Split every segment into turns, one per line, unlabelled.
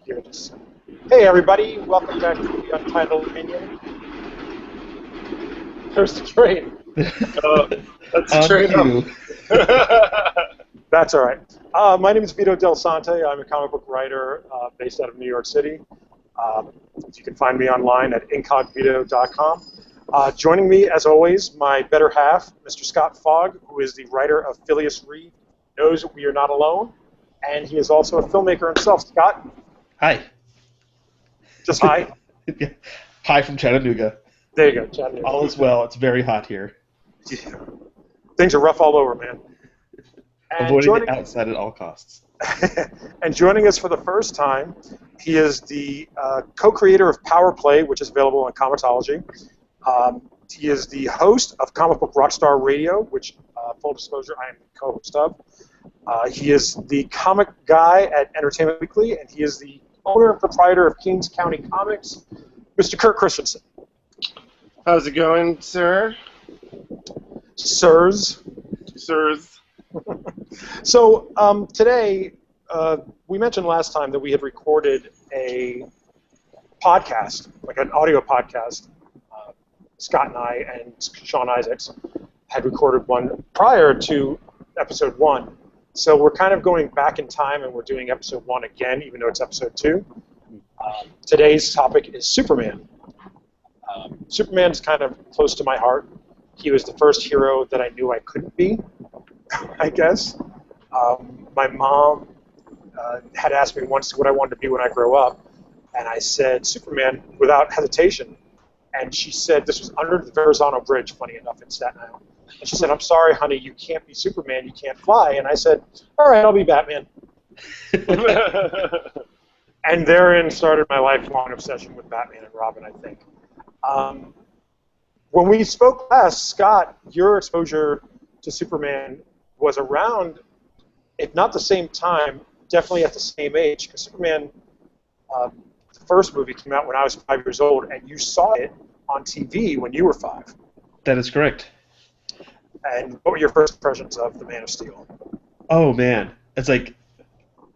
Here, just... Hey, everybody. Welcome back to the Untitled Minion. There's the train.
That's a train.
That's all right. My name is Vito Delsante. I'm a comic book writer based out of New York City. You can find me online at incognito.com. Joining me, as always, my better half, Mr. Scott Fogg, who is the writer of Phileas, Reid, Knows We Are Not Alone, and he is also a filmmaker himself. Scott?
Hi.
Just hi?
Hi from Chattanooga.
There you go, Chattanooga.
All is well. It's very hot here.
Yeah. Things are rough all over, man.
Avoiding it outside at all costs.
And joining us for the first time, he is the co-creator of Power Play, which is available on Comitology. He is the host of Comic Book Rockstar Radio, which, full disclosure, I am the co-host of. He is the comic guy at Entertainment Weekly, and he is the owner and proprietor of Kings County Comics, Mr. Kurt Christenson.
How's it going, sir?
Sirs.
Sirs.
So today, we mentioned last time that we had recorded a podcast, like an audio podcast. Scott and I and Sean Isaacs had recorded one prior to episode 1. So we're kind of going back in time and we're doing episode 1 again, even though it's episode 2. Today's topic is Superman. Superman's kind of close to my heart. He was the first hero that I knew I couldn't be, I guess. My mom had asked me once what I wanted to be when I grow up, and I said Superman without hesitation. And she said, this was under the Verrazano Bridge, funny enough, in Staten Island. And she said, I'm sorry, honey, you can't be Superman, you can't fly. And I said, all right, I'll be Batman. And therein started my lifelong obsession with Batman and Robin, I think. When we spoke last, Scott, your exposure to Superman was around, if not the same time, definitely at the same age, because Superman, the first movie came out when I was 5 years old, and you saw it on TV when you were 5.
That is correct.
And what were your first impressions of The Man of Steel?
Oh, man. It's like,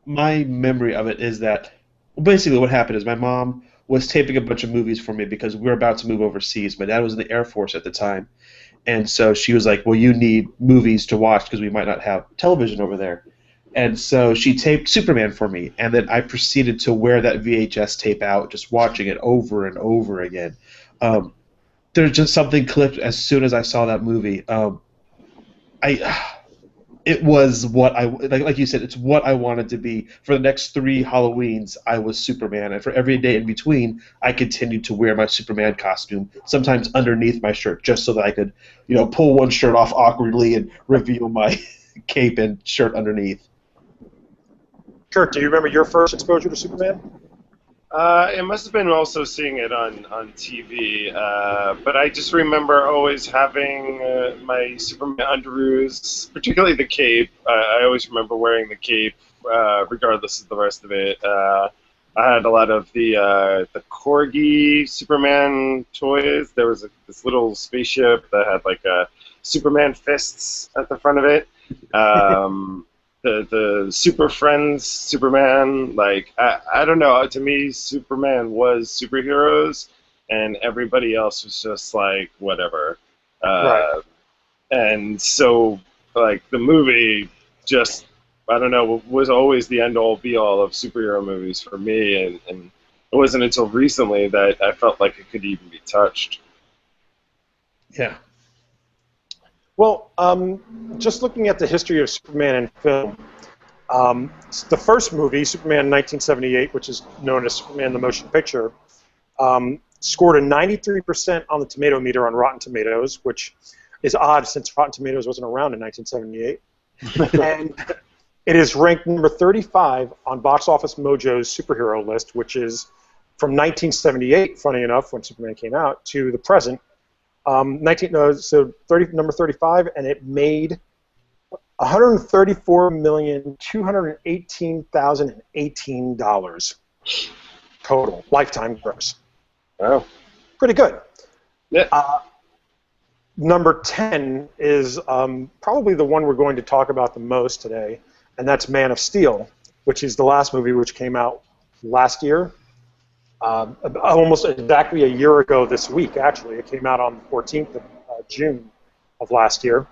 my memory of it is that, basically what happened is my mom was taping a bunch of movies for me because we were about to move overseas. My dad was in the Air Force at the time. And so she was like, well, you need movies to watch because we might not have television over there. And so she taped Superman for me, and then I proceeded to wear that VHS tape out, just watching it over and over again. There's just something clicked as soon as I saw that movie. It was what I, like you said, it's what I wanted to be. For the next 3 Halloweens, I was Superman, and for every day in between, I continued to wear my Superman costume, sometimes underneath my shirt, just so that I could, pull one shirt off awkwardly and reveal my cape and shirt underneath.
Kurt, do you remember your first exposure to Superman?
It must have been also seeing it on TV, but I just remember always having my Superman underoos, particularly the cape. I always remember wearing the cape, regardless of the rest of it. I had a lot of the Corgi Superman toys. There was this little spaceship that had like Superman fists at the front of it. The Super Friends Superman, like, I don't know, to me Superman was superheroes and everybody else was just like whatever.
Right.
And so, like, the movie just, I don't know, was always the end-all be-all of superhero movies for me, and it wasn't until recently that I felt like it could even be touched.
Yeah.
Well, just looking at the history of Superman in film, the first movie, Superman 1978, which is known as Superman the Motion Picture, scored a 93% on the tomato meter on Rotten Tomatoes, which is odd since Rotten Tomatoes wasn't around in 1978. And it is ranked number 35 on Box Office Mojo's superhero list, which is from 1978, funny enough, when Superman came out, to the present. Number 35, and it made $134,218,018 total lifetime gross.
Wow,
pretty good.
Yeah.
Number 10 is probably the one we're going to talk about the most today, and that's Man of Steel, which is the last movie which came out last year. Almost exactly a year ago this week, actually. It came out on the 14th of June of last year.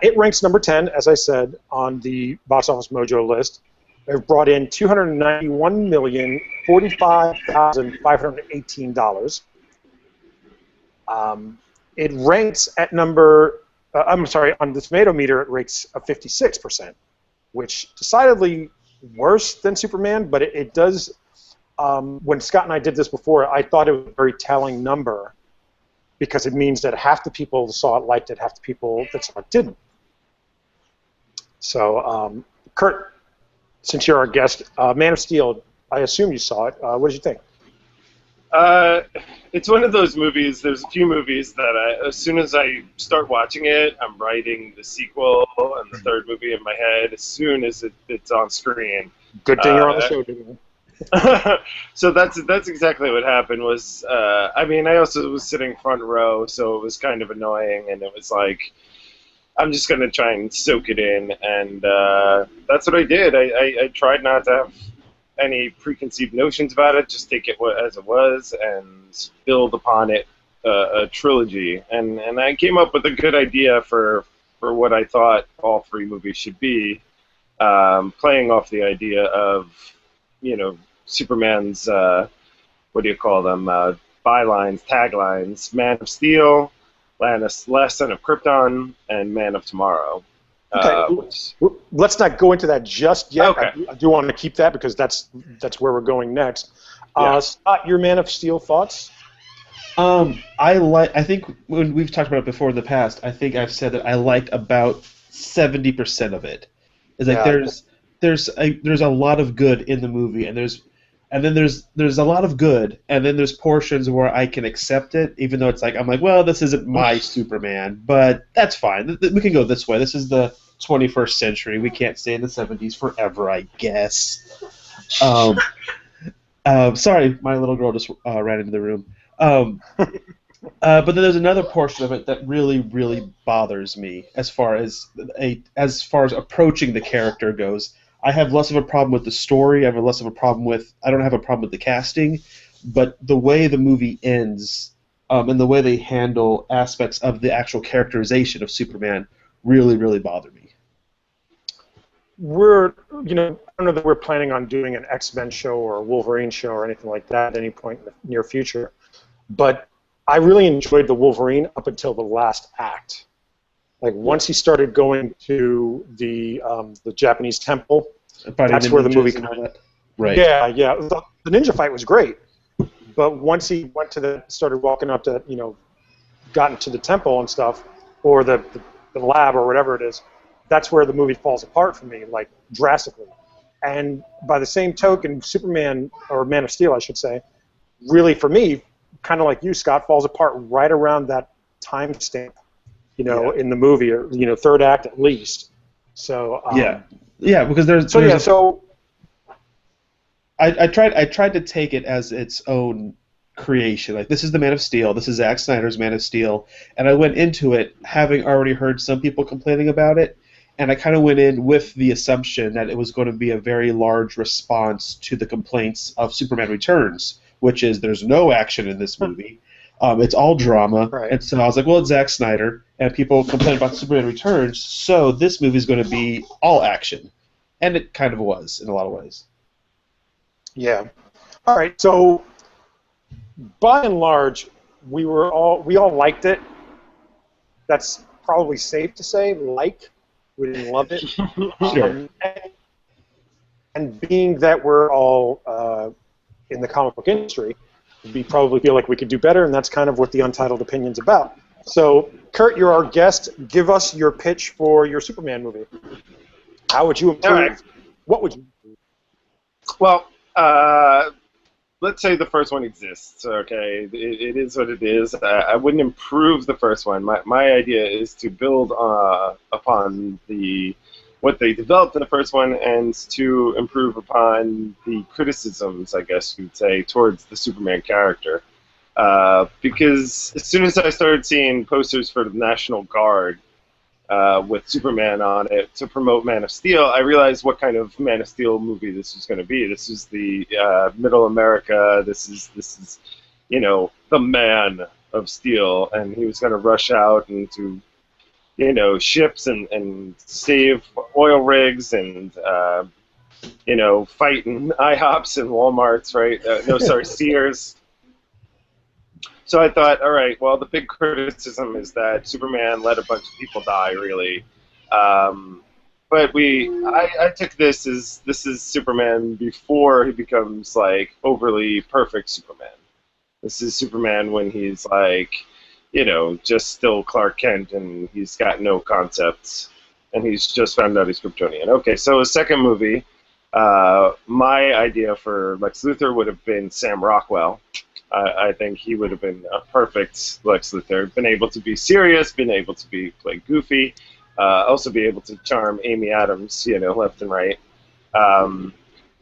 It ranks number 10, as I said, on the Box Office Mojo list. They've brought in $291,045,518. It ranks at number, I'm sorry, on the tomato meter it ranks a 56%, which decidedly worse than Superman, but it does, when Scott and I did this before, I thought it was a very telling number because it means that half the people saw it liked it, half the people that saw it didn't. So, Kurt, since you're our guest, Man of Steel, I assume you saw it. What did you think?
It's one of those movies. There's a few movies that as soon as I start watching it, I'm writing the sequel and the third movie in my head as soon as it's on screen.
Good thing you're on the show, didn't
So that's exactly what happened. Was I mean, I also was sitting front row, so it was kind of annoying, and it was like, I'm just gonna try and soak it in, and that's what I did. I tried not to have any preconceived notions about it, just take it as it was and build upon it a trilogy. And I came up with a good idea for what I thought all three movies should be, playing off the idea of, Superman's, what do you call them, bylines, taglines, Man of Steel, Last Son of Krypton, and Man of Tomorrow.
Okay, let's not go into that just yet.
Okay.
I do want to keep that because that's where we're going next. Scott, your Man of Steel thoughts?
I think when we've talked about it before in the past, I think I've said that I liked about 70% of it. It's like there's a lot of good in the movie, and then there's a lot of good, and then there's portions where I can accept it, even though it's like I'm like, well, this isn't my Superman, but that's fine. We can go this way. This is the 21st century. We can't stay in the 70s forever, I guess. Sorry, my little girl just ran into the room. But then there's another portion of it that really, really bothers me as far as approaching the character goes. I have less of a problem with the story. I don't have a problem with the casting, but the way the movie ends and the way they handle aspects of the actual characterization of Superman really, really bother me.
I don't know that we're planning on doing an X-Men show or a Wolverine show or anything like that at any point in the near future, but I really enjoyed the Wolverine up until the last act. Like once he started going to the Japanese temple, that's where the movie kind of.
Right.
Yeah. The ninja fight was great, but once he went started walking up to, got into the temple and stuff, or the lab or whatever it is, that's where the movie falls apart for me, like drastically. And by the same token, Superman, or Man of Steel, I should say, really for me, kind of like you, Scott, falls apart right around that time stamp, in the movie, or third act at least. So
because there's I tried to take it as its own creation. Like, this is the Man of Steel, this is Zack Snyder's Man of Steel, and I went into it having already heard some people complaining about it, and I kind of went in with the assumption that it was going to be a very large response to the complaints of Superman Returns, which is there's no action in this movie. It's all drama,
right.
And so I was like, well, it's Zack Snyder, and people complain about Superman Returns, so this movie is going to be all action, and it kind of was in a lot of ways.
Yeah. All right. So, by and large, we all liked it. That's probably safe to say. We didn't love it.
Sure.
And being that we're all in the comic book industry, we probably feel like we could do better, and that's kind of what the Untitled Opinion's about. So, Kurt, you're our guest. Give us your pitch for your Superman movie. How would you improve?
All right.
What would you improve?
Well, let's say the first one exists, okay? It is what it is. I wouldn't improve the first one. My idea is to build upon what they developed in the first one, and to improve upon the criticisms, I guess you'd say, towards the Superman character. Because as soon as I started seeing posters for the National Guard, with Superman on it to promote Man of Steel, I realized what kind of Man of Steel movie this was going to be. This is the Middle America. This is the Man of Steel, and he was going to rush out into ships and save oil rigs and fight in IHOPs and Walmarts, right? No, sorry, Sears. So I thought, all right, well, the big criticism is that Superman let a bunch of people die, really. But I took this as Superman before he becomes like overly perfect Superman. This is Superman when he's like, just still Clark Kent and he's got no concepts and he's just found out he's Kryptonian. Okay, so a second movie, my idea for Lex Luthor would have been Sam Rockwell. I think he would have been a perfect Lex Luthor. Been able to be serious, been able to play goofy, also be able to charm Amy Adams, left and right.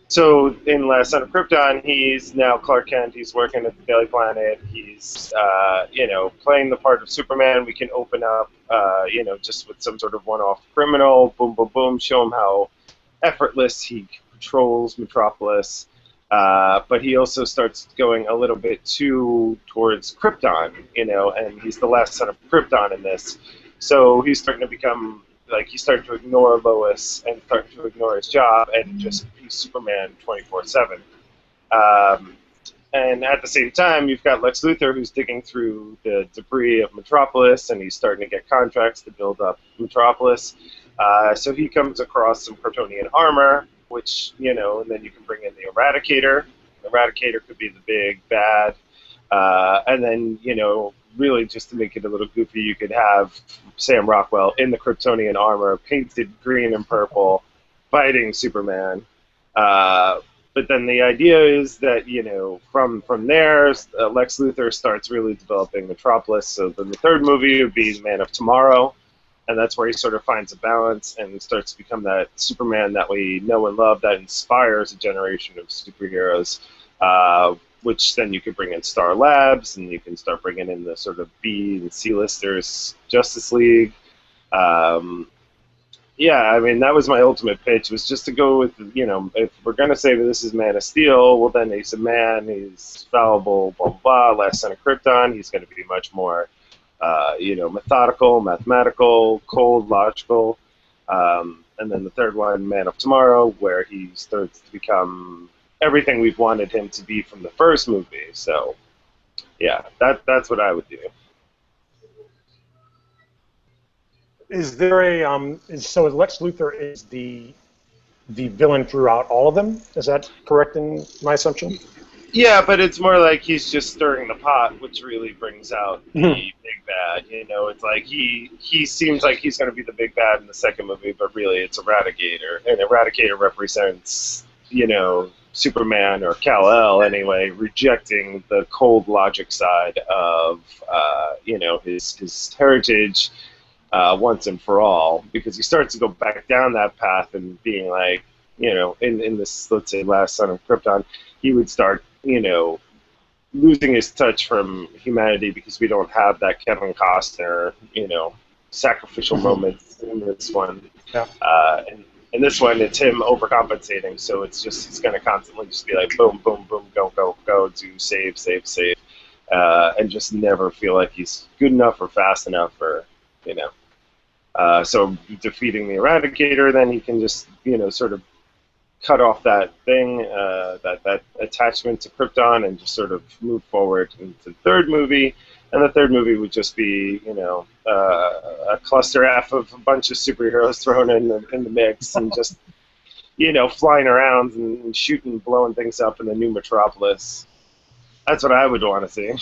So in Last Son of Krypton, he's now Clark Kent. He's working at the Daily Planet. He's, playing the part of Superman. We can open up, just with some sort of one-off criminal. Boom, boom, boom. Show him how effortless he patrols Metropolis. But he also starts going a little bit too towards Krypton, and he's the last son of Krypton in this. So he's starting to become, he's starting to ignore Lois and starting to ignore his job and just be Superman 24/7. And at the same time, you've got Lex Luthor who's digging through the debris of Metropolis, and he's starting to get contracts to build up Metropolis. So he comes across some Kryptonian armor, which, and then you can bring in the Eradicator. The Eradicator could be the big bad. And then, really just to make it a little goofy, you could have Sam Rockwell in the Kryptonian armor, painted green and purple, fighting Superman. But then the idea is that, from there, Lex Luthor starts really developing Metropolis. So then the third movie would be Man of Tomorrow. And that's where he sort of finds a balance and starts to become that Superman that we know and love that inspires a generation of superheroes, which then you could bring in Star Labs, and you can start bringing in the sort of B and C-listers, Justice League. Yeah, I mean, that was my ultimate pitch, was just to go with, if we're going to say that this is Man of Steel, well, then he's a man, he's fallible, blah, blah, blah. Last Son of Krypton, he's going to be much more methodical, mathematical, cold, logical. And then the third one, Man of Tomorrow, where he starts to become everything we've wanted him to be from the first movie. So, yeah, that's what I would do.
Is there a so Lex Luthor is the villain throughout all of them? Is that correct in my assumption?
Yeah, but it's more like he's just stirring the pot, which really brings out the big bad. It's like he seems like he's going to be the big bad in the second movie, but really it's Eradicator, and Eradicator represents, Superman, or Kal-El anyway, rejecting the cold logic side of, his heritage once and for all, because he starts to go back down that path and being like, in this, let's say, Last Son of Krypton, he would start, losing his touch from humanity because we don't have that Kevin Costner, sacrificial moments in this one.
Yeah.
And in this one, it's him overcompensating, so it's just, he's going to constantly just be like, boom, boom, boom, go, go, go, do save, save, save, and just never feel like he's good enough or fast enough, or, so defeating the Eradicator, then he can just, sort of cut off that thing, that attachment to Krypton, and just sort of move forward into the third movie. And the third movie would just be, a cluster F of a bunch of superheroes thrown in the mix, and just, flying around and shooting, blowing things up in the new Metropolis. That's what I would want to see.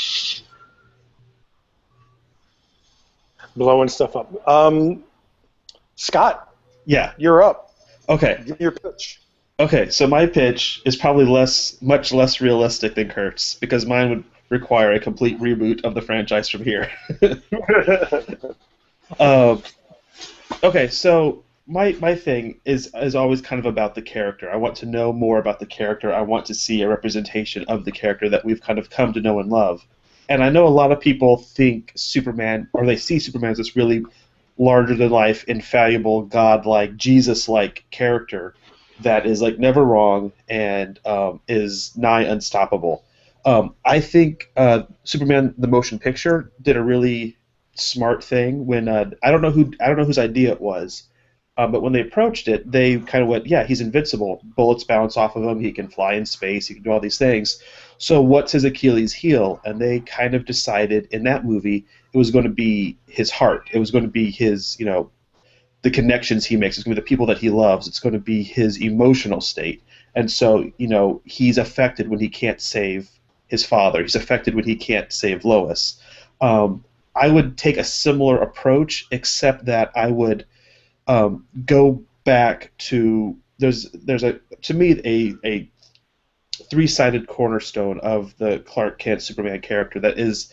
Blowing stuff up. Scott.
Yeah.
You're up.
Okay.
Give me your pitch.
Okay, so my pitch is probably much less realistic than Kurt's, because mine would require a complete reboot of the franchise from here. Okay, so my thing is always kind of about the character. I want to know more about the character. I want to see a representation of the character that we've kind of come to know and love. And I know a lot of people think Superman, or they see Superman as this really larger-than-life, infallible, godlike, Jesus-like character that is like never wrong and is nigh unstoppable. I think Superman the motion picture did a really smart thing when I don't know whose idea it was, but when they approached it, they kind of went, yeah, he's invincible. Bullets bounce off of him. He can fly in space. He can do all these things. So what's his Achilles heel? And they kind of decided in that movie it was going to be his heart. It was going to be his, the connections he makes. It's going to be the people that he loves. It's going to be his emotional state. And so, he's affected when he can't save his father. He's affected when he can't save Lois. I would take a similar approach, except that I would go back to there's a to me a three-sided cornerstone of the Clark Kent Superman character that is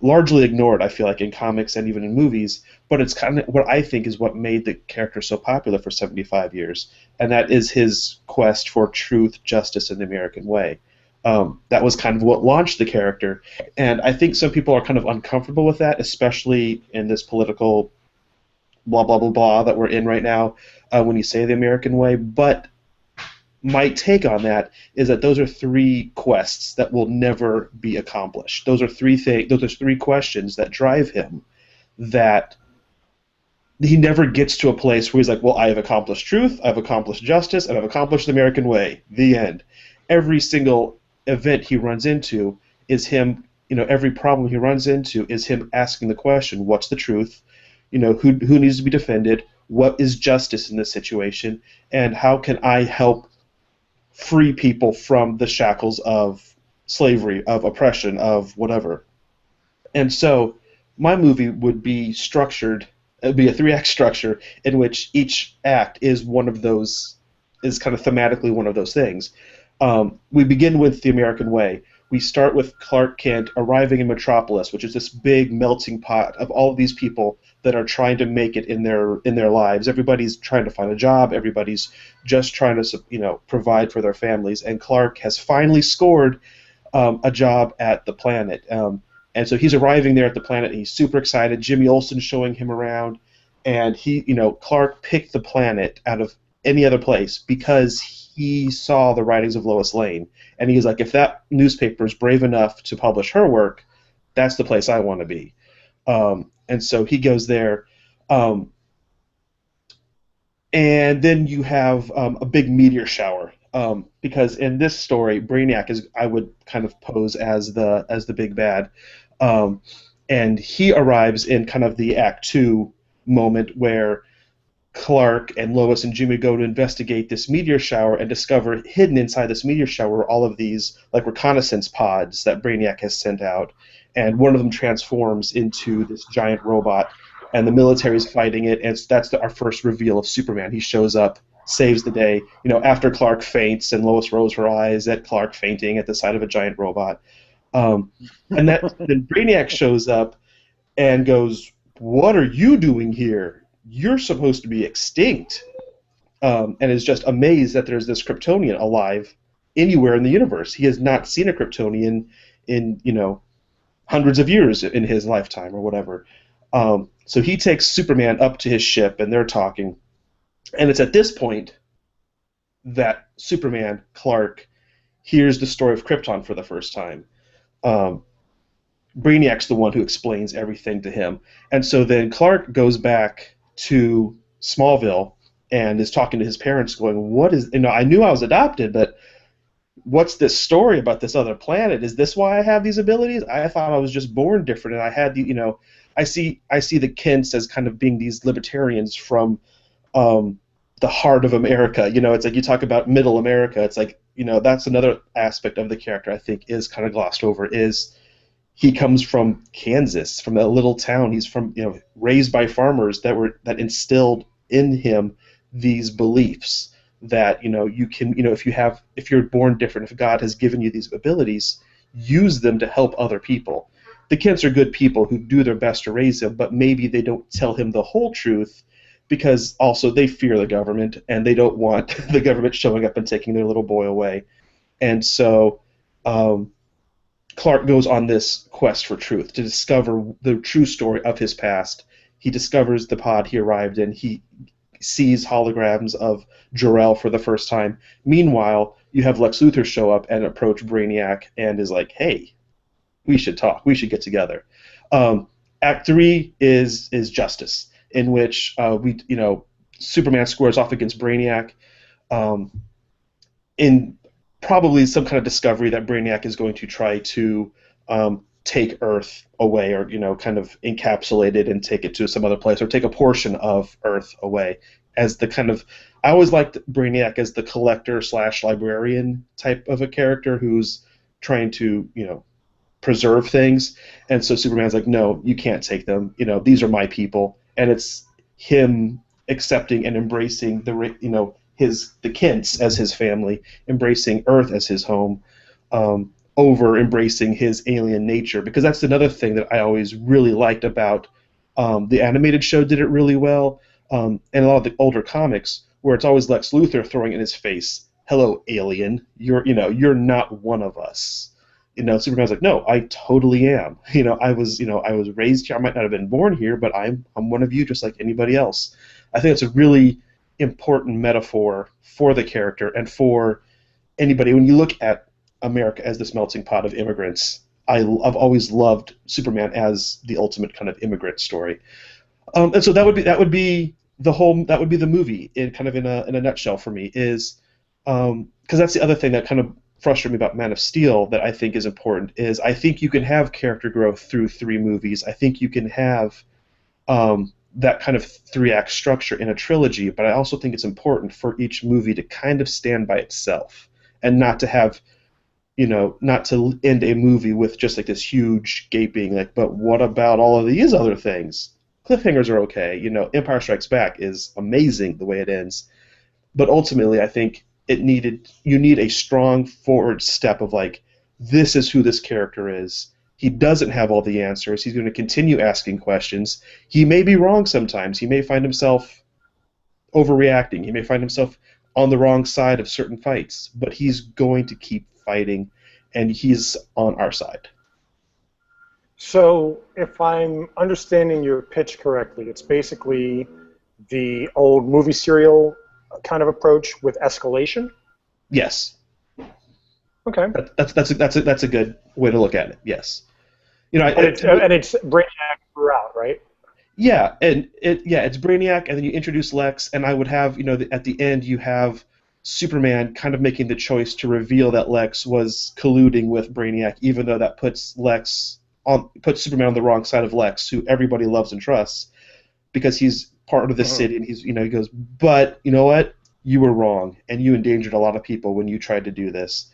largely ignored, I feel like, in comics and even in movies, but it's kind of what I think is what made the character so popular for 75 years, and that is his quest for truth, justice, and the American way. That was kind of what launched the character, and I think some people are kind of uncomfortable with that, especially in this political blah, blah, blah, blah that we're in right now when you say the American way, but my take on that is that those are three quests that will never be accomplished. Those are three questions that drive him, that he never gets to a place where he's like, well, I have accomplished truth, I've accomplished justice, and I've accomplished the American way. The end. Every single event he runs into is him, every problem he runs into is him asking the question, what's the truth? Who needs to be defended? What is justice in this situation? And how can I help free people from the shackles of slavery, of oppression, of whatever? And so my movie would be structured, it would be a 3-act structure in which each act is one of those, is kind of thematically one of those things. We begin with the American way. We start with Clark Kent arriving in Metropolis, which is this big melting pot of all of these people that are trying to make it in their lives. Everybody's trying to find a job. Everybody's just trying to provide for their families. And Clark has finally scored a job at the Planet. And so he's arriving there at the Planet, and he's super excited. Jimmy Olsen's showing him around, and Clark picked the Planet out of any other place because he saw the writings of Lois Lane, and he's like, if that newspaper is brave enough to publish her work, that's the place I want to be. And so he goes there, and then you have a big meteor shower, because in this story, Brainiac is, I would kind of pose as the big bad, and he arrives in kind of the Act 2 moment where Clark and Lois and Jimmy go to investigate this meteor shower and discover hidden inside this meteor shower all of these like reconnaissance pods that Brainiac has sent out, and one of them transforms into this giant robot, and the military's fighting it, and that's our first reveal of Superman. He shows up, saves the day, after Clark faints, and Lois rolls her eyes at Clark fainting at the sight of a giant robot. And then Brainiac shows up and goes, "What are you doing here? You're supposed to be extinct," and is just amazed that there's this Kryptonian alive anywhere in the universe. He has not seen a Kryptonian in hundreds of years in his lifetime or whatever. So he takes Superman up to his ship, and they're talking. And it's at this point that Superman, Clark, hears the story of Krypton for the first time. Brainiac's the one who explains everything to him. And so then Clark goes back to Smallville and is talking to his parents going, what is, I knew I was adopted, but what's this story about this other planet? Is this why I have these abilities? I thought I was just born different, and I had I see the Kents as kind of being these libertarians from the heart of America. It's like you talk about middle America. It's like, that's another aspect of the character I think is kind of glossed over, is he comes from Kansas, from a little town. He's from, raised by farmers that instilled in him these beliefs that, you can, if you're born different, if God has given you these abilities, use them to help other people. The Kents are good people who do their best to raise him, but maybe they don't tell him the whole truth because also they fear the government and they don't want the government showing up and taking their little boy away. And so Clark goes on this quest for truth to discover the true story of his past he discovers the pod he arrived in. He sees holograms of Jor-El for the first time. Meanwhile, you have Lex Luthor show up and approach Brainiac and is like, hey, we should talk. We should get together. Act 3 is Justice, in which Superman squares off against Brainiac in probably some kind of discovery that Brainiac is going to try to take Earth away, or kind of encapsulate it and take it to some other place, or take a portion of Earth away. As the kind of, I always liked Brainiac as the collector / librarian type of a character who's trying to preserve things, and so Superman's like, no, you can't take them. These are my people, and it's him accepting and embracing the Kents as his family, embracing Earth as his home, over embracing his alien nature. Because that's another thing that I always really liked about the animated show. Did it really well, and a lot of the older comics, where it's always Lex Luthor throwing in his face, "Hello, alien. You're not one of us." Superman's like, no, I totally am. I was raised here. I might not have been born here, but I'm one of you, just like anybody else. I think it's a really important metaphor for the character and for anybody. When you look at America as this melting pot of immigrants, I've always loved Superman as the ultimate kind of immigrant story. And so that would be the movie in a nutshell for me, is because that's the other thing that kind of frustrated me about Man of Steel that I think is important, is I think you can have character growth through 3 movies. I think you can have that kind of 3-act structure in a trilogy, but I also think it's important for each movie to kind of stand by itself and not to have, not to end a movie with just like this huge gaping, like, but what about all of these other things? Cliffhangers are okay. Empire Strikes Back is amazing the way it ends, but ultimately I think you need a strong forward step of like, this is who this character is. He doesn't have all the answers. He's going to continue asking questions. He may be wrong sometimes. He may find himself overreacting. He may find himself on the wrong side of certain fights, but he's going to keep fighting, and he's on our side.
So if I'm understanding your pitch correctly, it's basically the old movie serial kind of approach with escalation?
Yes.
Okay.
That's a good way to look at it. Yes.
It's Brainiac throughout, right?
Yeah, it's Brainiac, and then you introduce Lex, and I would have, at the end you have Superman kind of making the choice to reveal that Lex was colluding with Brainiac, even though that puts Superman on the wrong side of Lex, who everybody loves and trusts, because he's part of the city, and he goes, but you know what? You were wrong, and you endangered a lot of people when you tried to do this.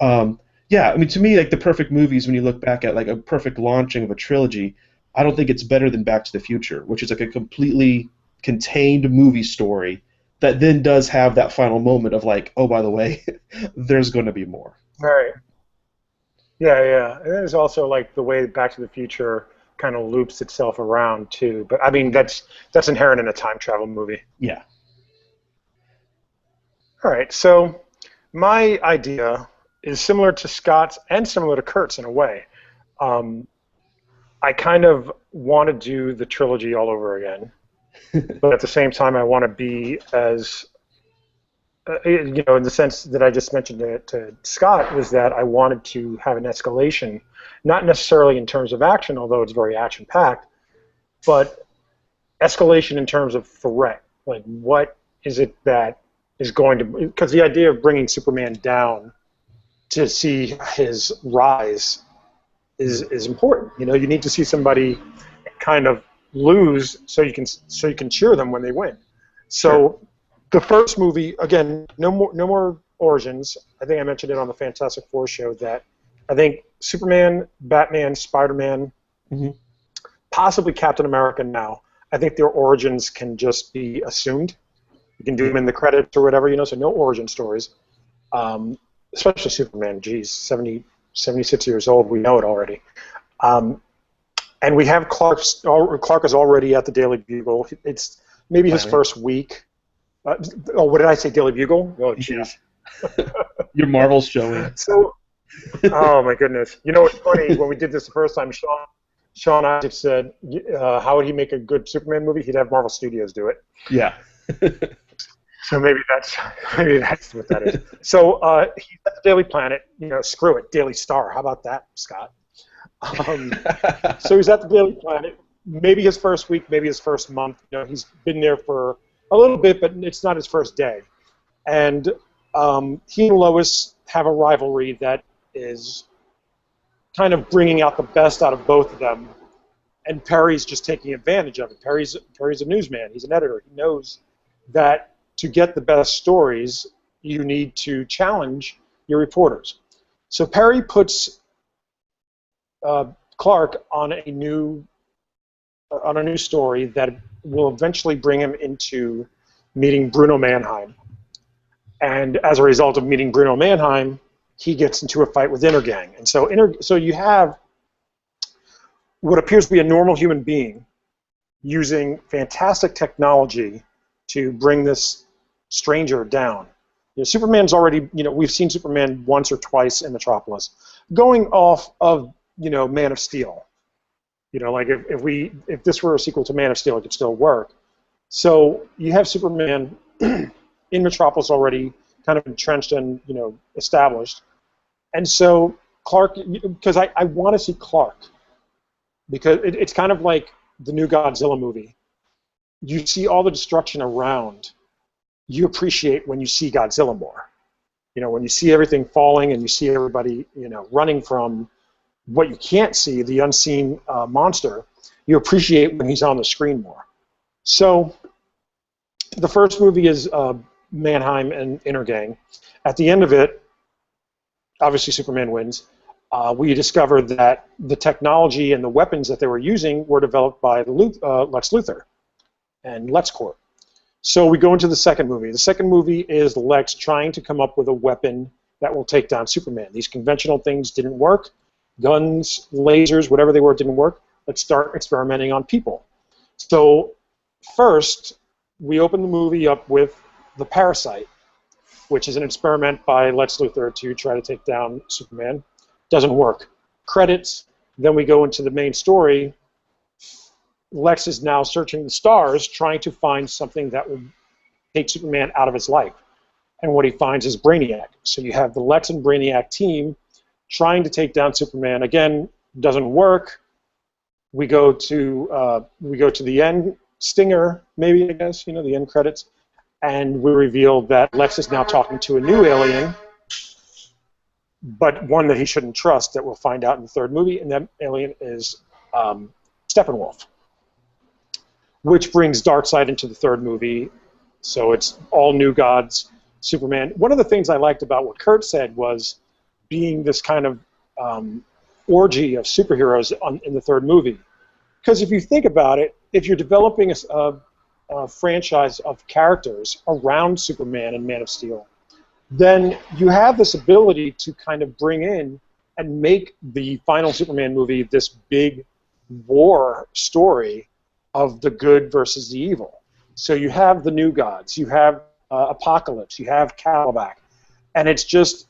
To me, like, the perfect movies, when you look back at like a perfect launching of a trilogy, I don't think it's better than Back to the Future, which is like a completely contained movie story that then does have that final moment of like, oh, by the way, there's going to be more.
Right. Yeah. And there's also like the way Back to the Future kind of loops itself around too. But I mean, that's inherent in a time travel movie.
Yeah.
All right. So my idea is similar to Scott's and similar to Kurt's in a way. I kind of want to do the trilogy all over again, but at the same time, I want to be as, in the sense that I just mentioned to Scott, was that I wanted to have an escalation, not necessarily in terms of action, although it's very action-packed, but escalation in terms of threat. Like, what is it that is going to... Because the idea of bringing Superman down to see his rise is important. You need to see somebody kind of lose so you can cheer them when they win. So the first movie, again, no more origins. I think I mentioned it on the Fantastic Four show that I think Superman, Batman, Spider-Man, possibly Captain America now, I think their origins can just be assumed. You can do them in the credits or whatever, so no origin stories. Especially Superman, geez, 76 years old, we know it already. And we have Clark is already at the Daily Bugle. It's maybe his first week. What did I say, Daily Bugle? Oh, jeez.
Yeah. Your Marvel's showing.
So, oh my goodness. It's funny, when we did this the first time, Sean Isaac said, how would he make a good Superman movie? He'd have Marvel Studios do it.
Yeah.
So maybe that's what that is. So he's at the Daily Planet. Screw it, Daily Star. How about that, Scott? So he's at the Daily Planet. Maybe his first week, maybe his first month. He's been there for a little bit, but it's not his first day. And he and Lois have a rivalry that is kind of bringing out the best out of both of them. And Perry's just taking advantage of it. Perry's a newsman. He's an editor. He knows that to get the best stories, you need to challenge your reporters. So Perry puts Clark on a new story that will eventually bring him into meeting Bruno Mannheim. And as a result of meeting Bruno Mannheim, he gets into a fight with Intergang. And so you have what appears to be a normal human being using fantastic technology to bring this stranger down. Superman's already, we've seen Superman once or twice in Metropolis. Going off of, Man of Steel. Like if this were a sequel to Man of Steel, it could still work. So you have Superman in Metropolis already kind of entrenched and, established. And so Clark, because I want to see Clark, because it's kind of like the new Godzilla movie. You see all the destruction around. You appreciate when you see Godzilla more. When you see everything falling and you see everybody, running from what you can't see, the unseen monster, you appreciate when he's on the screen more. So the first movie is Mannheim and Intergang. At the end of it, obviously Superman wins. We discover that the technology and the weapons that they were using were developed by Lex Luthor and LexCorp. So we go into the second movie. The second movie is Lex trying to come up with a weapon that will take down Superman. These conventional things didn't work. Guns, lasers, whatever they were, didn't work. Let's start experimenting on people. So first, we open the movie up with the Parasite, which is an experiment by Lex Luthor to try to take down Superman. Doesn't work. Credits. Then we go into the main story. Lex is now searching the stars, trying to find something that would take Superman out of his life. And what he finds is Brainiac. So you have the Lex and Brainiac team trying to take down Superman. Again, doesn't work. We go to the end stinger, maybe, I guess, the end credits, and we reveal that Lex is now talking to a new alien, but one that he shouldn't trust, that we'll find out in the third movie, and that alien is Steppenwolf, which brings Darkseid into the third movie. So it's all new gods, Superman. One of the things I liked about what Kurt said was being this kind of orgy of superheroes in the third movie. Because if you think about it, if you're developing a franchise of characters around Superman and Man of Steel, then you have this ability to kind of bring in and make the final Superman movie this big war story of the good versus the evil. So you have the new gods, you have Apocalypse, you have Calabac, and it's just,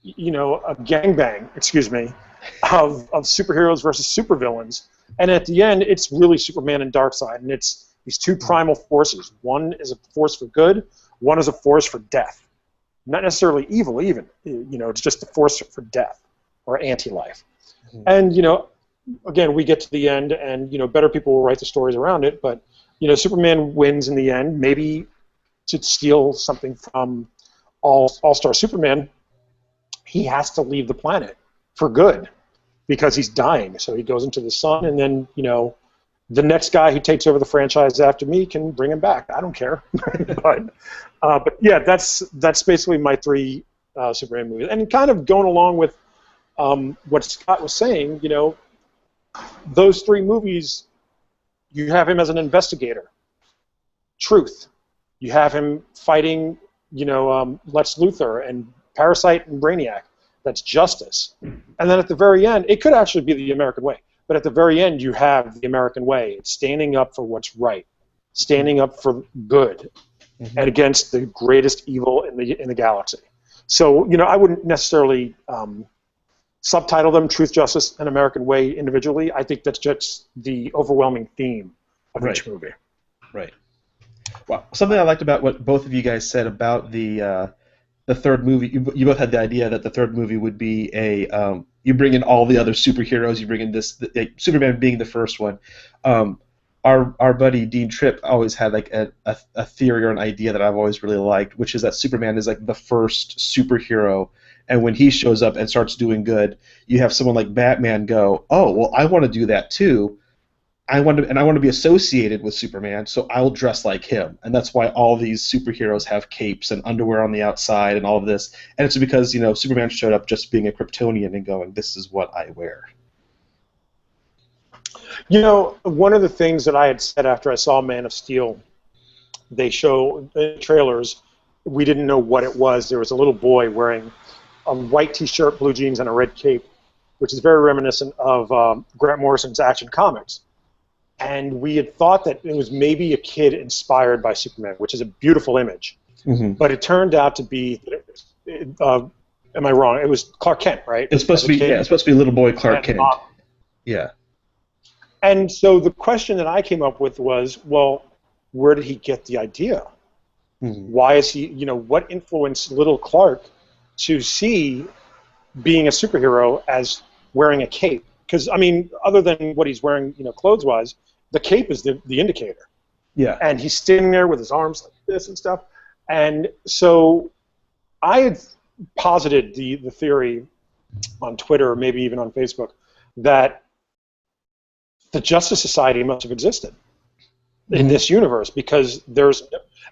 a gangbang, of superheroes versus supervillains. And at the end, it's really Superman and Darkseid, and it's these two primal forces. One is a force for good, one is a force for death. Not necessarily evil, even. It's just a force for death or anti-life. Mm-hmm. And, again, we get to the end, and, better people will write the stories around it, but, Superman wins in the end, maybe to steal something from All-Star Superman. He has to leave the planet for good because he's dying. So he goes into the sun, and then, the next guy who takes over the franchise after me can bring him back. I don't care. but yeah, that's basically my three Superman movies. And kind of going along with what Scott was saying, those three movies, you have him as an investigator. Truth. You have him fighting, Lex Luthor and Parasite and Brainiac. That's justice. And then at the very end, it could actually be the American way. But at the very end, you have the American way. It's standing up for what's right, standing up for good, and against the greatest evil in the galaxy. So, I wouldn't necessarily subtitle them Truth, Justice, and American Way individually. I think that's just the overwhelming theme of each movie.
Right. Well, something I liked about what both of you guys said about the third movie, you both had the idea that the third movie would be you bring in all the other superheroes, you bring in Superman being the first one. Our buddy Dean Tripp always had like a theory or an idea that I've always really liked, which is that Superman is like the first superhero, and when he shows up and starts doing good, you have someone like Batman go, oh, well, I want to do that too. I want to be associated with Superman, so I'll dress like him, and that's why all these superheroes have capes and underwear on the outside and all of this, and it's because Superman showed up just being a Kryptonian and going, this is what I wear.
One of the things that I had said after I saw Man of Steel, they show the trailers, we didn't know what it was. There was a little boy wearing a white T-shirt, blue jeans, and a red cape, which is very reminiscent of Grant Morrison's Action Comics. And we had thought that it was maybe a kid inspired by Superman, which is a beautiful image. Mm-hmm. But it turned out to be, am I wrong? It was Clark Kent, right?
It's supposed to be, it's supposed to be little boy Clark Kent. Yeah.
And so the question that I came up with was, well, where did he get the idea? Mm-hmm. Why is he, what influenced little Clark to see being a superhero as wearing a cape? Because, other than what he's wearing, clothes-wise, the cape is the indicator.
Yeah.
And he's standing there with his arms like this and stuff. And so I had posited the theory on Twitter, maybe even on Facebook, that the Justice Society must have existed in this universe because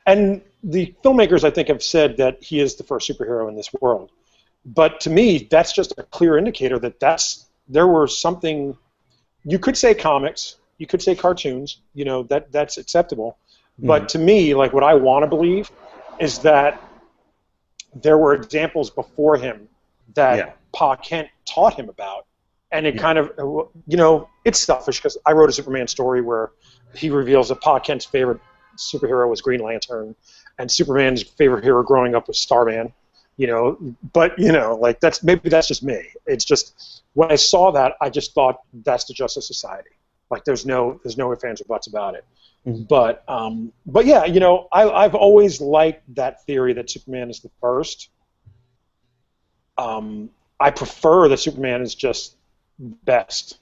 and the filmmakers, I think, have said that he is the first superhero in this world. But to me, that's just a clear indicator that there were something. You could say comics, you could say cartoons, that's acceptable. But to me, like what I want to believe is that there were examples before him that Pa Kent taught him about. And it kind of, it's selfish because I wrote a Superman story where he reveals that Pa Kent's favorite superhero was Green Lantern, and Superman's favorite hero growing up was Starman. But like maybe that's just me. It's just when I saw that, I just thought that's the Justice Society. Like there's no ifs, ands, or buts about it. Mm-hmm. But yeah, I've always liked that theory that Superman is the first. I prefer that Superman is just best.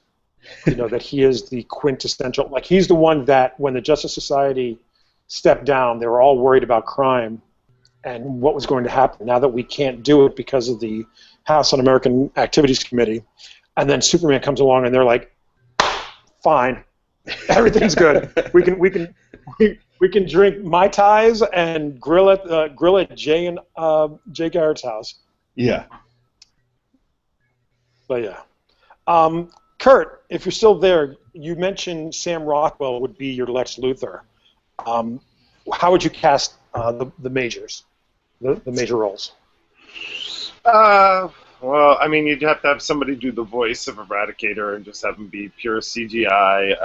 That he is the quintessential. Like he's the one that when the Justice Society stepped down, they were all worried about crime and what was going to happen. Now that we can't do it because of the House Un-American Activities Committee, and then Superman comes along and they're like, fine, everything's good. We can drink Mai Tais and grill at Jay Garrett's house.
Yeah.
But yeah. Kurt, if you're still there, you mentioned Sam Rockwell would be your Lex Luthor. How would you cast the majors, the major roles?
Well, you'd have to have somebody do the voice of Eradicator and just have him be pure CGI.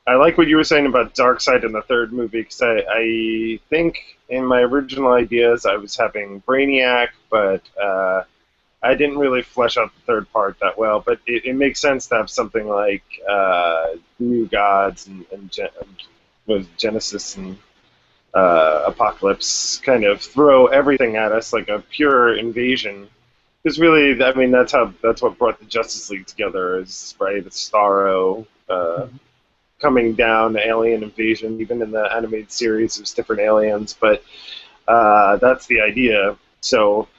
I like what you were saying about Darkseid in the third movie, because I think in my original ideas I was having Brainiac, but I didn't really flesh out the third part that well. But it makes sense to have something like New Gods and Genesis and Apocalypse kind of throw everything at us like a pure invasion. Because really, that's what brought the Justice League together, is right, it's Starro coming down, the alien invasion. Even in the animated series, there's different aliens, but that's the idea. So,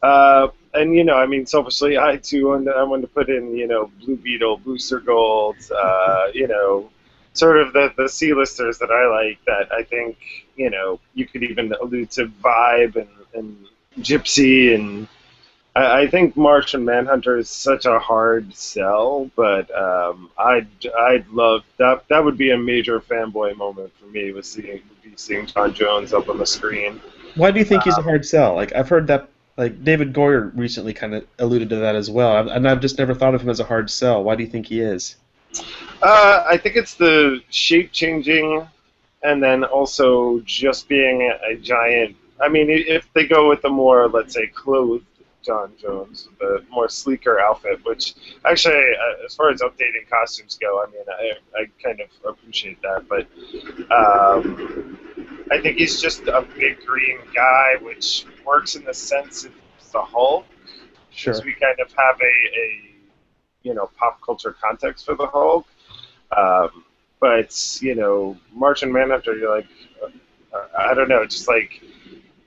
and selfishly, I too wanted to put in, Blue Beetle, Booster Gold, sort of the C-listers that I like. That I think, you could even allude to Vibe and Gypsy and. I think Martian Manhunter is such a hard sell, but I'd love that. That would be a major fanboy moment for me, was seeing John Jones up on the screen.
Why do you think he's a hard sell? Like I've heard that, like David Goyer recently kind of alluded to that as well, and I've just never thought of him as a hard sell. Why do you think he is?
I think it's the shape changing, and then also just being a giant. If they go with the more, let's say, clothed John Jones with a more sleeker outfit, which actually, as far as updating costumes go, I mean, I kind of appreciate that, but I think he's just a big green guy, which works in the sense it's the Hulk,
Sure.
because we kind of have a pop culture context for the Hulk. But Martian Manhunter, you're like, I don't know, just like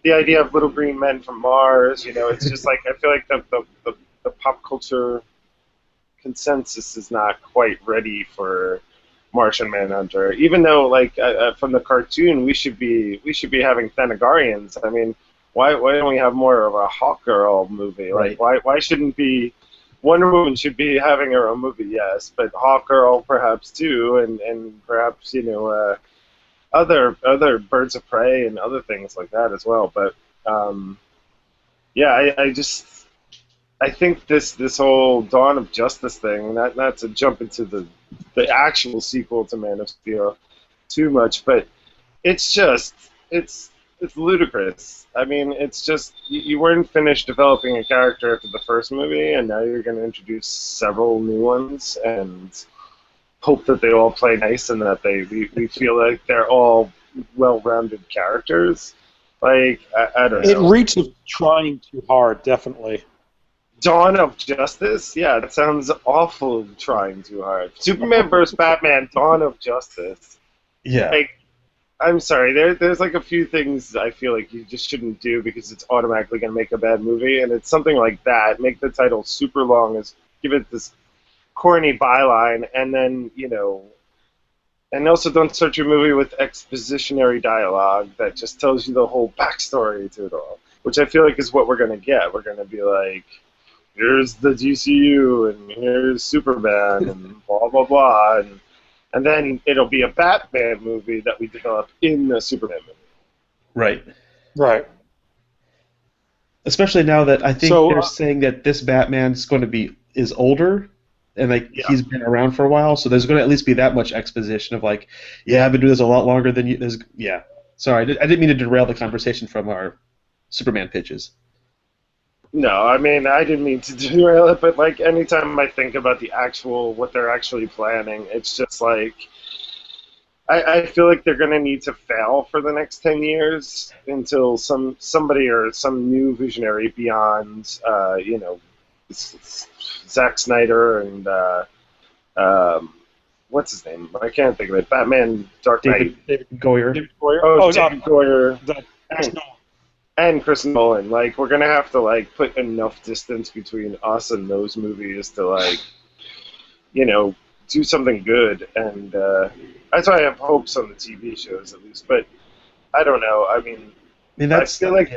the idea of little green men from Mars. It's just like I feel like the pop culture consensus is not quite ready for Martian Manhunter. Even though, like, from the cartoon, we should be having Thanagarians. I mean, why don't we have more of a Hawkgirl movie?
Right.
Like, why shouldn't be Wonder Woman should be having her own movie? Yes, but Hawkgirl perhaps too, and perhaps other Birds of Prey and other things like that as well. But yeah, I think this whole Dawn of Justice thing, not to jump into the actual sequel to Man of Steel too much, but it's ludicrous. I mean, it's just you weren't finished developing a character after the first movie, and now you're going to introduce several new ones and hope that they all play nice and that we feel like they're all well-rounded characters. Like, I don't know.
It reaches trying too hard, definitely.
Dawn of Justice? Yeah, that sounds awful, trying too hard. Superman vs. Batman, Dawn of Justice.
Yeah.
Like, I'm sorry, there's like a few things I feel like you just shouldn't do because it's automatically going to make a bad movie, and it's something like that. Make the title super long, give it this corny byline, and then, and also don't start your movie with expositionary dialogue that just tells you the whole backstory to it all, which I feel like is what we're going to get. We're going to be like, here's the DCU, and here's Superman, and blah, blah, blah, and then it'll be a Batman movie that we develop in the Superman movie.
Right.
Right.
Especially now that I think they're saying that this Batman's going to is older, and he's been around for a while, so there's going to at least be that much exposition of like, yeah, I've been doing this a lot longer than you. Yeah. Sorry, I didn't mean to derail the conversation from our Superman pitches.
No, I mean, I didn't mean to derail it, but like anytime I think about what they're actually planning, it's just like I feel like they're going to need to fail for the next 10 years until somebody or some new visionary beyond, Zack Snyder and what's his name? I can't think of it. Batman, Dark Knight.
David Goyer.
David Goyer.
Oh, David Goyer.
No.
And Chris Nolan. Like, we're gonna have to like put enough distance between us and those movies to like, do something good. And that's why I have hopes on the TV shows at least. But I don't know. I mean, I feel like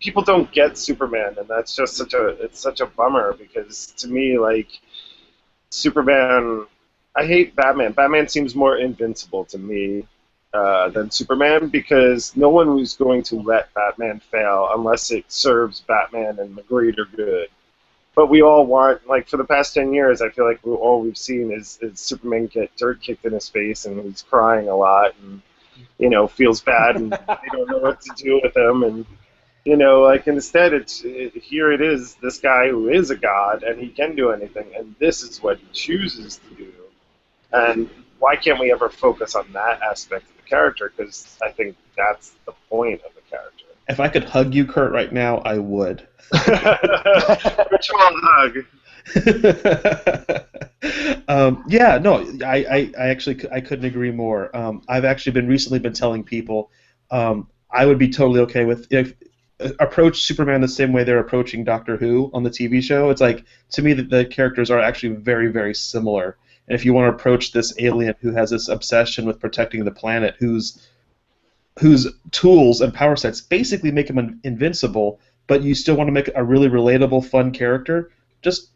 people don't get Superman, and that's just such a bummer because to me, like, Superman. I hate Batman. Batman seems more invincible to me than Superman because no one was going to let Batman fail unless it serves Batman and the greater good. But we all want, like, for the past 10 years, I feel like all we've seen is Superman get dirt kicked in his face and he's crying a lot and, feels bad and they don't know what to do with him. And, like, instead, here it is, this guy who is a god and he can do anything, and this is what he chooses to do. And why can't we ever focus on that aspect of the character? Because I think that's the point of the character.
If I could hug you, Kurt, right now, I would.
Virtual hug.
Yeah, no, I couldn't agree more. I've actually recently been telling people I would be totally okay with approach Superman the same way they're approaching Doctor Who on the TV show. It's like, to me, the characters are actually very, very similar. And if you want to approach this alien who has this obsession with protecting the planet, whose tools and power sets basically make him invincible, but you still want to make a really relatable, fun character, just,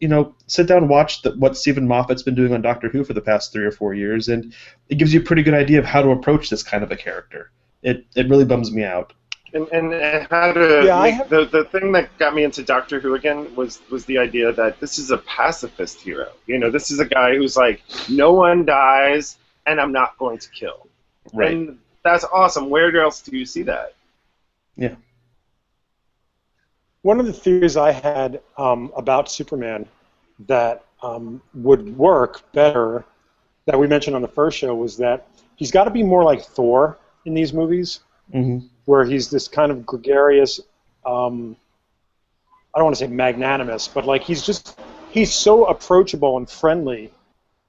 sit down and watch what Stephen Moffat's been doing on Doctor Who for the past 3 or 4 years, and it gives you a pretty good idea of how to approach this kind of a character. It really bums me out.
And how to the thing that got me into Doctor Who again was the idea that this is a pacifist hero. This is a guy who's like, no one dies, and I'm not going to kill.
Right.
And that's awesome. Where else do you see that?
Yeah.
one of the theories I had about Superman that would work better, that we mentioned on the first show, was that he's got to be more like Thor in these movies, where he's this kind of gregarious, I don't want to say magnanimous, but like he's so approachable and friendly.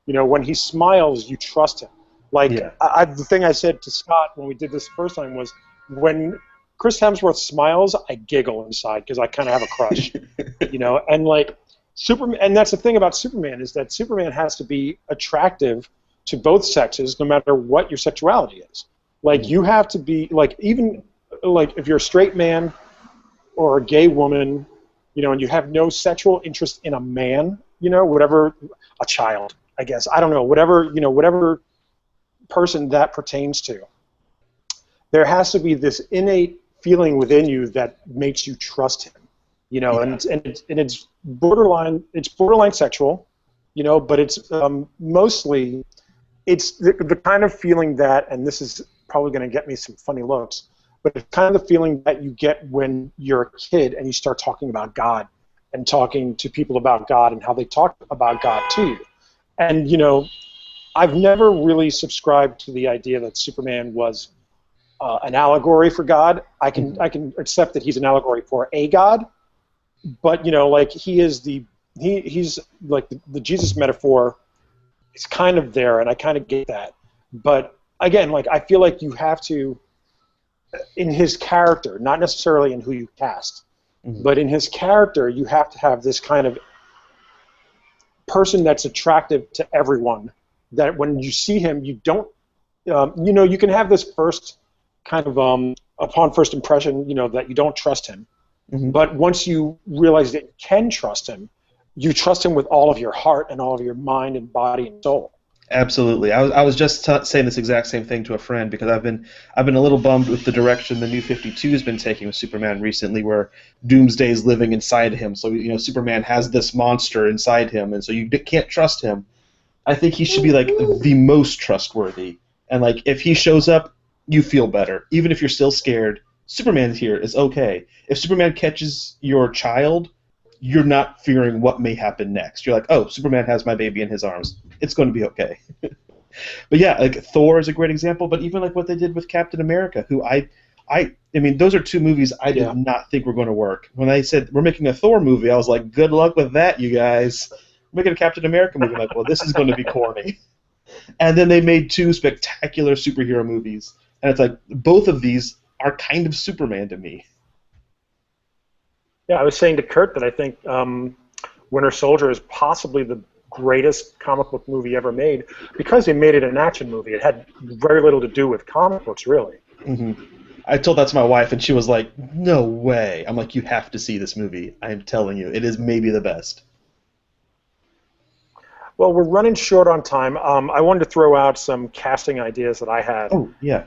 You know, when he smiles, you trust him. Like the thing I said to Scott when we did this the first time was, when Chris Hemsworth smiles, I giggle inside because I kind of have a crush. You know, and like Superman, and that's the thing about Superman, is that Superman has to be attractive to both sexes, no matter what your sexuality is. Like you have to be like, even like if you're a straight man or a gay woman, you know, and you have no sexual interest in a man, you know, whatever, a child, I guess, I don't know, whatever, you know, whatever person that pertains to, there has to be this innate feeling within you that makes you trust him, you know, and it's borderline sexual, you know, but it's mostly, it's the kind of feeling that, and this is probably going to get me some funny looks, but it's kind of the feeling that you get when you're a kid and you start talking about God and talking to people about God and how they talk about God to you. And, you know, I've never really subscribed to the idea that Superman was an allegory for God. I can accept that he's an allegory for a God, but, you know, like he's like the Jesus metaphor is kind of there, and I kind of get that. But again, like I feel like you have to, in his character, not necessarily in who you cast, but in his character, you have to have this kind of person that's attractive to everyone, that when you see him, you don't, you know, you can have this first kind of, upon first impression, you know, that you don't trust him. But once you realize that you can trust him, you trust him with all of your heart and all of your mind and body and soul.
Absolutely. I was just saying this exact same thing to a friend, because I've been a little bummed with the direction the New 52 has been taking with Superman recently, where Doomsday's living inside him. So, you know, Superman has this monster inside him, and so you can't trust him. I think he should be like the most trustworthy, and like if he shows up, you feel better, even if you're still scared. Superman's here is okay. If Superman catches your child, you're not fearing what may happen next. You're like, oh, Superman has my baby in his arms. It's going to be okay. But yeah, like Thor is a great example, but even like what they did with Captain America, who I mean, those are two movies I did not think were going to work. When they said, we're making a Thor movie, I was like, good luck with that, you guys. We're making a Captain America movie. I'm like, well, this is going to be corny. And then they made two spectacular superhero movies, and it's like, both of these are kind of Superman to me.
Yeah, I was saying to Kurt that I think Winter Soldier is possibly the greatest comic book movie ever made, because they made it an action movie. It had very little to do with comic books, really.
I told that to my wife, and she was like, no way. I'm like, you have to see this movie. I'm telling you, it is maybe the best.
Well, we're running short on time. I wanted to throw out some casting ideas that I had.
Oh, yeah.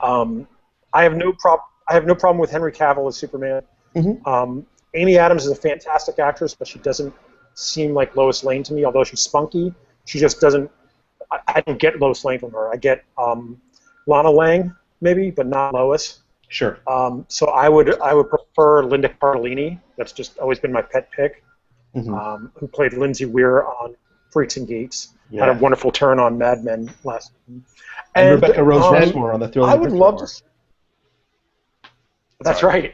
I have no problem with Henry Cavill as Superman. Amy Adams is a fantastic actress, but she doesn't seem like Lois Lane to me, although she's spunky. She just doesn't. I don't get Lois Lane from her. I get Lana Lang, maybe, but not Lois.
Sure.
So I would prefer Linda Cardellini. That's just always been my pet pick. Who played Lindsay Weir on Freaks and Geeks. Had a wonderful turn on Mad Men last season.
And Rebecca Rose Rushmore on the Thrilling
I would love to. That's right.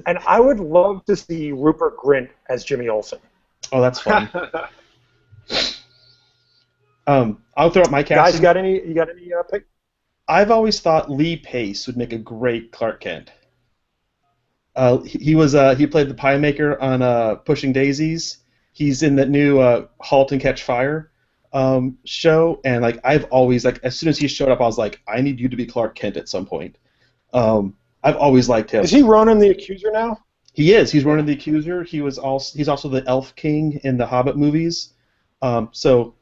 And I would love to see Rupert Grint as Jimmy Olsen.
Oh, that's fun. I'll throw out my casting.
Guys, you got any pick?
I've always thought Lee Pace would make a great Clark Kent. He played the pie maker on Pushing Daisies. He's in that new Halt and Catch Fire show, and like I've always, like, as soon as he showed up, I was like, I need you to be Clark Kent at some point. I've always liked him.
Is he Ronan the Accuser now?
He is. He's Ronan the Accuser. He's also the Elf King in the Hobbit movies. So,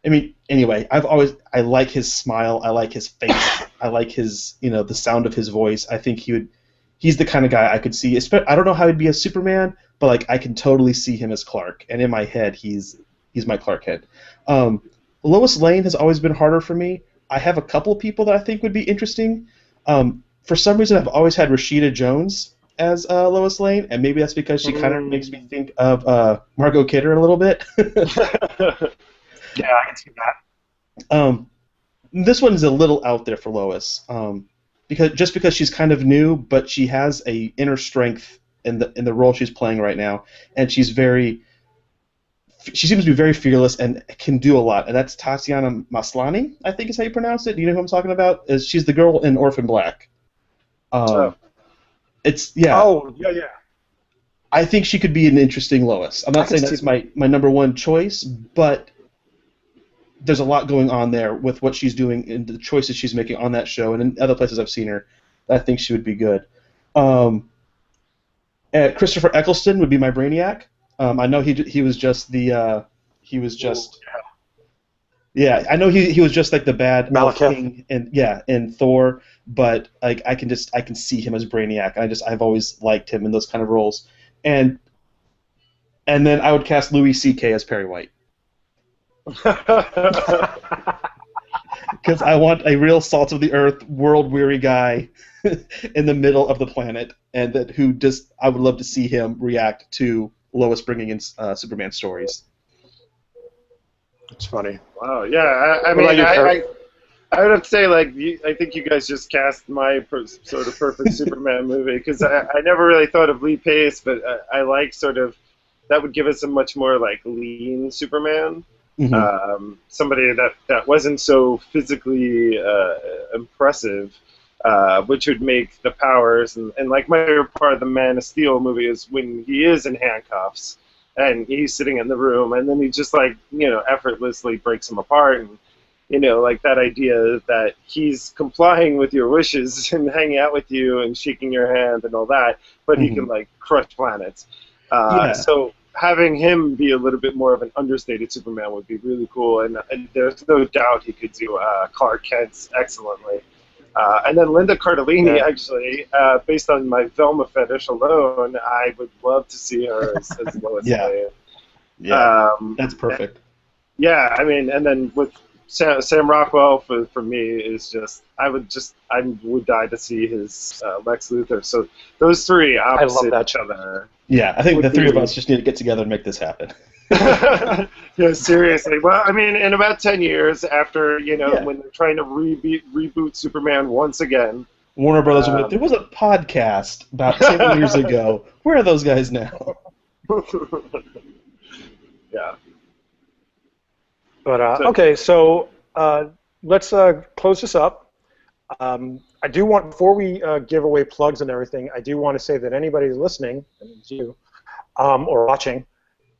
I mean, anyway, I like his smile. I like his face. I like his, the sound of his voice. I think he's the kind of guy I could see. I don't know how he'd be as Superman, but like I can totally see him as Clark. And in my head, he's my Clark Kent. Lois Lane has always been harder for me. I have a couple of people that I think would be interesting. For some reason, I've always had Rashida Jones as Lois Lane, and maybe that's because she kind of makes me think of Margot Kidder a little bit.
Yeah, I can see that.
This one's a little out there for Lois, because she's kind of new, but she has a inner strength in the role she's playing right now, and she seems to be very fearless and can do a lot. And that's Tatiana Maslany, I think is how you pronounce it. Do you know who I'm talking about? She's the girl in Orphan Black. It's yeah.
Oh yeah.
I think she could be an interesting Lois. I'm not saying that's my number one choice, but there's a lot going on there with what she's doing and the choices she's making on that show and in other places I've seen her. I think she would be good. Christopher Eccleston would be my Brainiac. I know he was just the he was just I know he was just like the bad elf king in Thor, but like I can see him as Brainiac. I've always liked him in those kind of roles, and then I would cast Louis C.K. as Perry White. Because I want a real salt of the earth, world-weary guy in the middle of the planet, and I would love to see him react to Lois bringing in Superman stories.
It's funny.
Wow, yeah. I mean, I would have to say, I think you guys just cast my sort of perfect Superman movie, because I never really thought of Lee Pace, but I like sort of, that would give us a much more, lean Superman. Mm-hmm. Somebody that wasn't so physically impressive, which would make the powers, and my favorite part of the Man of Steel movie is when he is in handcuffs and he's sitting in the room and then he just effortlessly breaks them apart, and that idea that he's complying with your wishes and hanging out with you and shaking your hand and all that, but he can crush planets. So having him be a little bit more of an understated Superman would be really cool, and there's no doubt he could do Clark Kent excellently. And then Linda Cardellini, actually, based on my Velma fetish alone, I would love to see her as Lois Lane.
Yeah, that's perfect.
I mean, and then with Sam Rockwell for me is just I would die to see his Lex Luthor. So those three opposite each other.
Yeah, I think the three of us just need to get together and make this happen.
Yeah, seriously. Well, I mean, in about 10 years after, when they're trying to reboot Superman once again.
Warner Brothers went, there was a podcast about 10 years ago. Where are those guys now?
Yeah.
But, okay, so let's close this up. I do want, before we give away plugs and everything, I do want to say that anybody who's listening, and it's you, or watching,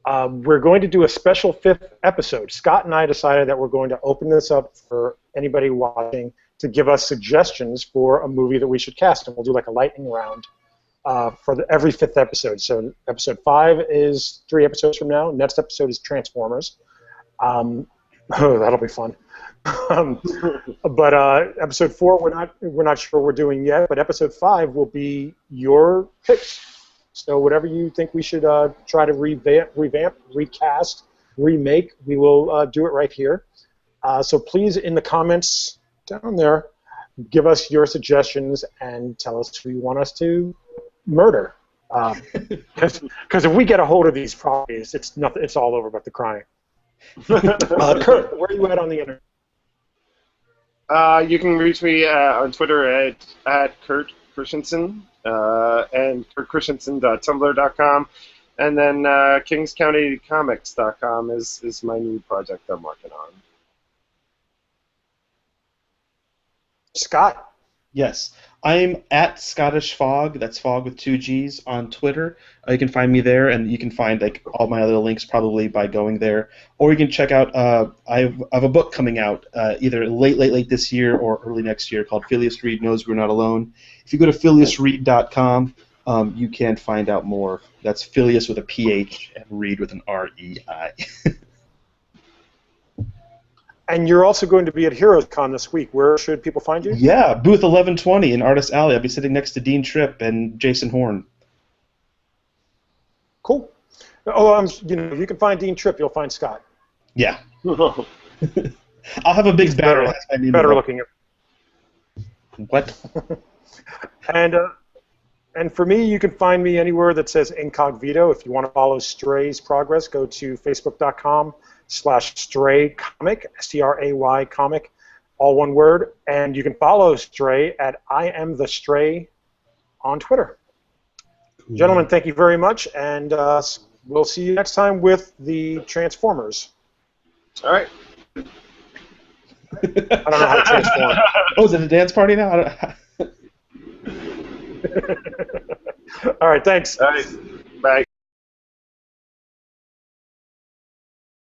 we're going to do a special 5th episode. Scott and I decided that we're going to open this up for anybody watching to give us suggestions for a movie that we should cast, and we'll do a lightning round for every 5th episode. So episode 5 is 3 episodes from now. Next episode is Transformers. That'll be fun. But episode 4 we're not sure we're doing yet, but episode 5 will be your picks. So whatever you think we should try to revamp, recast, remake, we will do it right here. So please, in the comments down there, give us your suggestions and tell us who you want us to murder. Because if we get a hold of these properties, it's all over but the crying. Kurt, where are you at on the internet?
You can reach me on Twitter at Kurt Christenson and kurtchristensen.tumblr.com, and then kingscountycomics.com is my new project I'm working on.
Scott.
Yes, I'm at Scottish Fogg. That's Fogg with 2 G's on Twitter. You can find me there, and you can find all my other links probably by going there. Or you can check out. I have a book coming out either late this year or early next year called Phileas Reid Knows We're Not Alone. If you go to phileasreid.com, you can find out more. That's Phileas with a PH and Reid with an REI.
And you're also going to be at HeroesCon this week. Where should people find you?
Yeah, booth 1120 in Artist Alley. I'll be sitting next to Dean Tripp and Jason Horn.
Cool. Oh, you can find Dean Tripp. You'll find Scott.
Yeah. I'll have a big banner.
Better looking.
What?
And And for me, you can find me anywhere that says Incognito. If you want to follow Stray's progress, go to facebook.com/straycomic, STRAY comic, all one word. And you can follow Stray at I Am The Stray on Twitter. Cool. Gentlemen, thank you very much, and we'll see you next time with the Transformers.
All right.
I don't know how to transform.
Oh, is it a dance party now?
All right, thanks.
All right. Bye.